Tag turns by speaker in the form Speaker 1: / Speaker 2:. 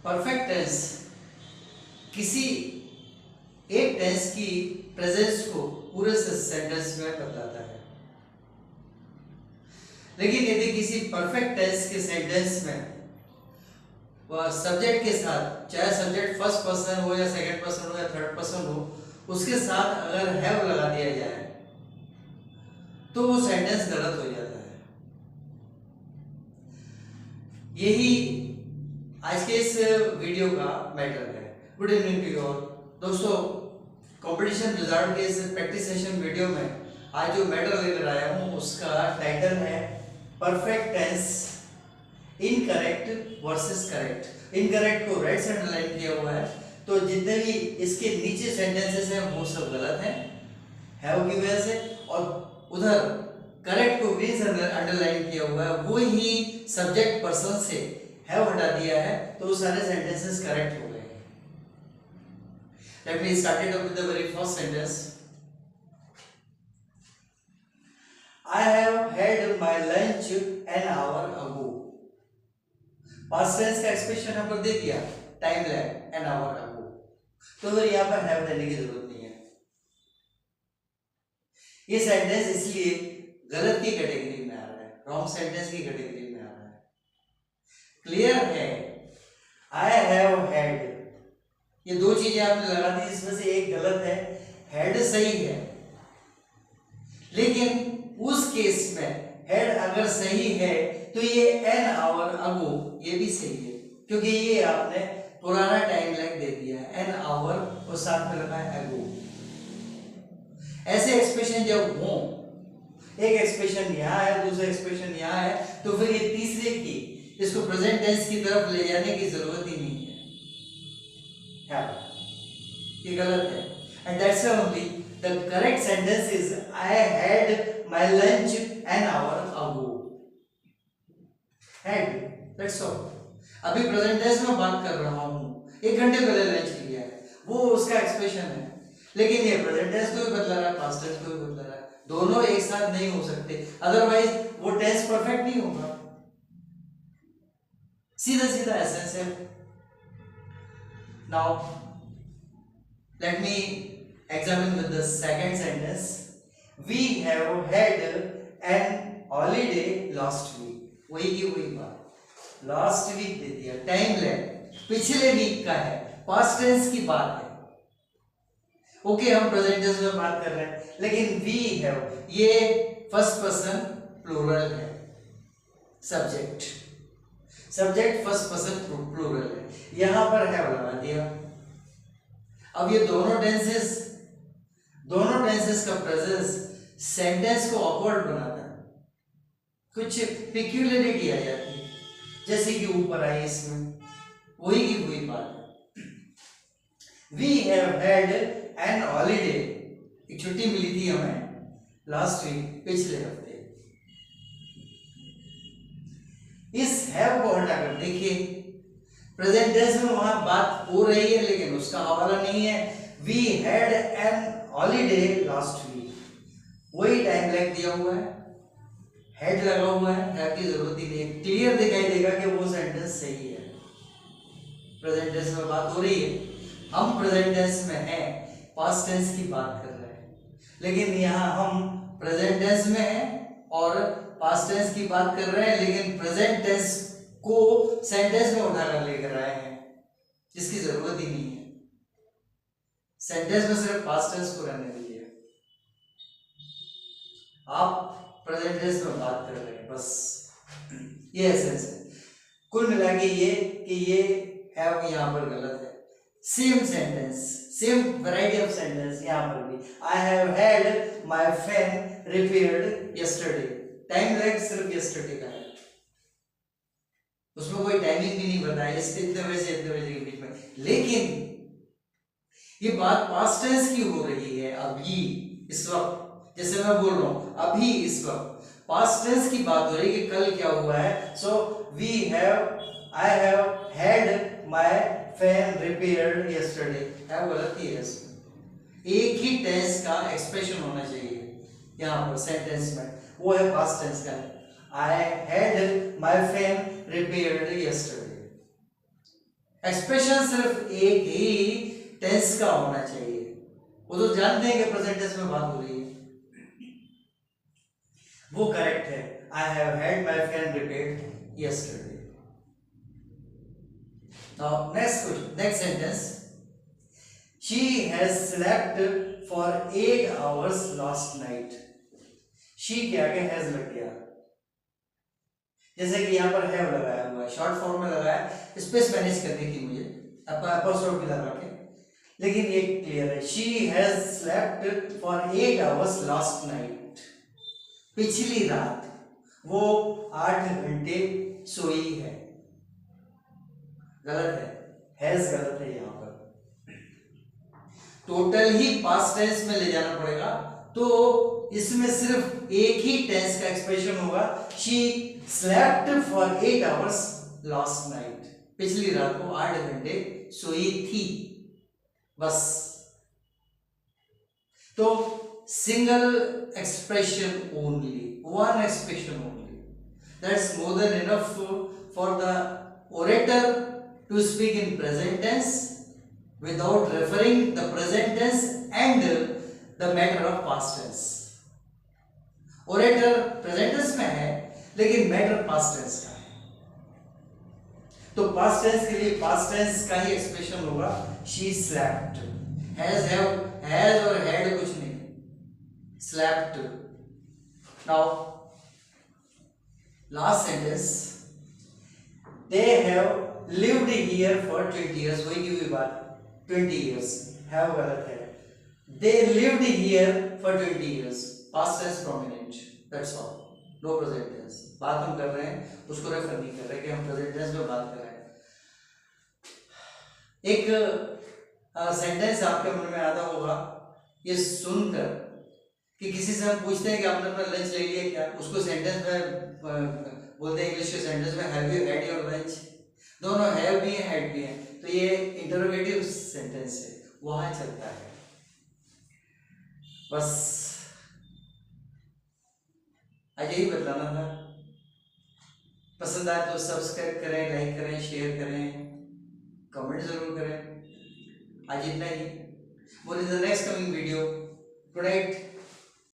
Speaker 1: Perfect tense किसी एक tense की प्रेजेंस को पूरे सेंटेंस में बतलाता है, लेकिन यदि किसी परफेक्ट टेंस के सेंटेंस में वह सब्जेक्ट के साथ, चाहे सब्जेक्ट फर्स्ट पर्सन हो या सेकंड पर्सन हो या थर्ड पर्सन हो, उसके साथ अगर हैव लगा दिया जाए तो वो सेंटेंस गलत हो जाता है। यही आज के इस वीडियो का मैटर है। Good evening to you all दोस्तों। कंपटीशन रिजल्ट के इस प्रैक्टिस सेशन वीडियो में आज जो मैटर लेकर आया हूँ उसका टाइटल है perfect tense incorrect versus correct. Incorrect को रेड से अंडरलाइन किया हुआ है, तो जितने भी इसके नीचे सेंटेंसेस हैं वो सब गलत हैं हैव की वजह से, और उधर करेक्ट को ग्रीन से अंडरलाइन किया हुआ है, वो ही सब्जेक्ट पर्सन से हैव हटा दिया है, तो वो सारे सेंटेंसेस करेक्ट हो गए। Let me start it with the very first sentence. I have had my lunch an hour ago। Past tense का एक्सप्रेशन यहाँ पर दे दिया, time lag an hour ago, तो फिर यहाँ पर हैव देने की जरूरत नहीं है। ये सेंटेंस इसलिए गलत की कैटेगरी में आ रहा है, रॉन्ग सेंटेंस की कैटेगरी में आ रहा है। क्लियर है? आई हैव हैड, ये दो चीजें आपने लगा दी जिसमें से एक गलत है, हैड सही है, लेकिन उस केस में हेड अगर सही है तो ये एन आवर अगो ये भी सही है, क्योंकि ये आपने पुराना टाइम लैग दे दिया है, एन आवर और साथ में लगा है अगो। ऐसे एक्सप्रेशन जब हो, एक एक्सप्रेशन यहाँ है दूसरा एक्सप्रेशन यहाँ है, तो फिर ये तीसरे की इसको प्रेजेंट टेंस की तरफ ले जाने की जरूरत ही नहीं है, ये गलत है। And that's only the correct sentence is I had my lunch an hour ago। had, that's all। अभी प्रेजेंट टेंस में बात कर रहा हूँ, 1 घंटे पहले लंच किया है, वो उसका एक्सप्रेशन है, लेकिन ये प्रेजेंट टेंस को भी बदला रहा है, पास्ट टेंस को भी बदला रहा है, दोनों एक साथ नहीं हो सकते, अदरवाइज वो टेंस परफेक्ट नहीं होगा। सीधा सीधा एसेंस है। Now let me examine with the second sentence। We have had an holiday last week। वही की वही बात, last week दे दिया, टाइम लैग पिछले वीक का है, पास्ट टेंस की बात है। ओके, हम प्रेजेंट टेंस में बात कर रहे हैं, लेकिन we have ये फर्स्ट पर्सन प्लूरल है, subject subject first person plural है, यहां पर हैव लगा दिया। अब ये दोनों टेंसेस का प्रेजेंस सेंटेंस को ऑकवर्ड बनाता है, कुछ पिक्यूलियरिटी आ जाती है, जैसे कि ऊपर आई इसमें वही की वही बात है। We have had an holiday, एक छुट्टी मिली थी हमें लास्ट वीक, पिछले हफ्ते। इस हैव को हटाकर देखिए, प्रेजेंट टेंस में वहां बात हो रही है लेकिन उसका हवाला नहीं है। We had an holiday last week, वही टाइम लैग दिया हुआ है, हेड लगा हुआ है, हैव की जरूरत ही नहीं, क्लियर दिखाई देगा कि वो सेंटेंस सही है। प्रेजेंट टेंस में बात हो रही है, हम प्रेजेंट टेंस में हैं, पास्ट टेंस की बात कर रहे हैं, लेकिन यहाँ हम प्रेजेंट टेंस में हैं और पास्ट टेंस की बात कर रहे हैं, लेकिन प्रेजेंट टेंस को सेंटेंस में उठाकर लेकर आए हैं, जिसकी जरूरत ही नहीं है। सेंटेंस में सिर्फ पास्ट टेंस को रहने दीजिए, आप प्रेजेंट टेंस में बात कर रहे हैं, बस ये एसेंस है। कुल मिला के ये कि ये हैव यहाँ पर गलत है। Same sentence, same variety of sentence यहाँ पर भी, आई have had my fan repaired yesterday, time lag सिर्फ यस्टरडे का है, उसमें कोई टाइमिंग भी नहीं बताया इतने बजे से इतने बजे के बीच में, लेकिन ये बात पास्ट टेंस की हो रही है अभी इस वक्त, जैसे मैं बोल रहा हूं अभी इस वक्त पास्ट टेंस की बात हो रही है कि कल क्या हुआ है। So we have, I have had my fan repaired yesterday, है गलत ही है इसमें। एक ही टेंस का एक्सप्रेशन होना चाहिए यहाँ पर सेंटेंस में, वो है पास्ट टेंस का है। I had my fan repaired yesterday। Expression सिर्फ एक ही टेंस का होना चाहिए। वो तो जानते हैं कि प्रेजेंट टेंस में बात हो रही है, वो करेक्ट है। आई have had my friend repaired yesterday. Now next sentence, she has slept for 8 hours last night. She के आगे हैज लग गया, जैसे कि यहाँ पर हैव लगाया हुआ है, शॉर्ट फॉर्म में लगाया, स्पेस मैनेज करनी थी मुझे, अपोस्ट्रोफ भी लगा के, लेकिन ये क्लियर है। She has slept for 8 hours last night. पिछली रात वो 8 घंटे सोई है। गलत है, हैज गलत है यहाँ पर। टोटल ही पास्ट टेंस में ले जाना पड़ेगा, तो इसमें सिर्फ एक ही टेंस का एक्सप्रेशन होगा, she slept for 8 hours last night. पिछली रात को 8 घंटे सोई थी, बस। तो single expression only, one expression only, that's more than enough for the orator to speak in present tense without referring the present tense and the matter of past tense. orator present tense में है, लेकिन matter past tense का है, तो past tense के लिए past tense का ही expression होगा, शी स्लैप्ट। हैज और हैड कुछ नहीं, slept. Now last sentence, they have lived here for 20 years। वही की हुई बात, 20 years, have गलत है। they lived here for 20 years, past tense prominent, that's all, no present tense। बात हम कर रहे हैं, उसको रेफर नहीं कर रहे कि हम प्रेजेंट टेंस में बात कर रहे हैं। एक सेंटेंस आपके मन में आता होगा ये सुनकर कि किसी से हम पूछते हैं कि आपने अपना लंच ले लिया क्या, उसको सेंटेंस में बोलते हैं, इंग्लिश के सेंटेंस में have you had your lunch. दोनों हैव भी है, हैड भी है, तो ये इंटरोगेटिव सेंटेंस है, वहां चलता है। बस आज यही बताना था। पसंद आए तो सब्सक्राइब करें, लाइक करें, शेयर करें, कमेंट जरूर करें। आज इतना ही। What is the next coming video? Good night.